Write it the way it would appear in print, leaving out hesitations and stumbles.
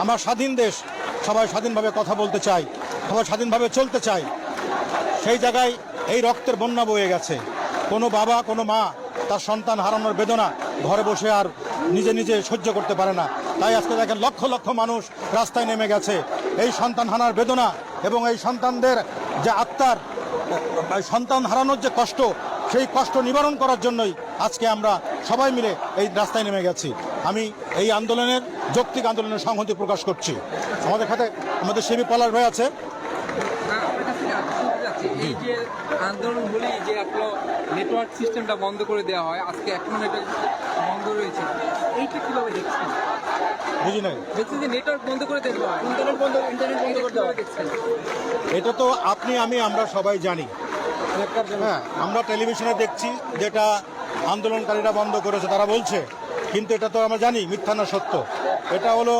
আমার স্বাধীন দেশ, সবাই স্বাধীনভাবে কথা বলতে চায়, সবাই স্বাধীনভাবে চলতে চায়। সেই জায়গায় এই রক্তের বন্যা বয়ে গেছে। কোনো বাবা, কোনো মা তার সন্তান হারানোর বেদনা ঘরে বসে আর নিজে নিজে সহ্য করতে পারে না। তাই আজকে দেখেন লক্ষ লক্ষ মানুষ রাস্তায় নেমে গেছে এই সন্তান হারানোর বেদনা এবং এই সন্তানদের যে আত্মার সন্তান হারানোর যে কষ্ট, সেই কষ্ট নিবারণ করার জন্যই আজকে আমরা সবাই মিলে এই রাস্তায় নেমে গেছি। আমি এই আন্দোলনের যৌক্তিক আন্দোলনের সংহতি প্রকাশ করছি। আমাদের সাথে আমাদের শিবি পলাশ ভাই আছে। এই যে আন্দোলন বলি যে আপনার নেটওয়ার্ক সিস্টেমটা বন্ধ করে দেওয়া হয়, আজকে এখনো নেটওয়ার্ক বন্ধ রয়েছে, এইটা কিভাবে দেখছেন? বুঝি নাই। দেখছেন যে নেটওয়ার্ক বন্ধ করে দেওয়া হয়, ইন্টারনেট বন্ধ করে দেওয়া দেখছেন? এটা তো আপনি আমি আমরা সবাই জানি। হ্যাঁ, আমরা টেলিভিশনে দেখছি যেটা আন্দোলনকারীরা বন্ধ করেছে তারা বলছে, কিন্তু এটা তো আমরা জানি মিথ্যা না সত্য। এটা হলো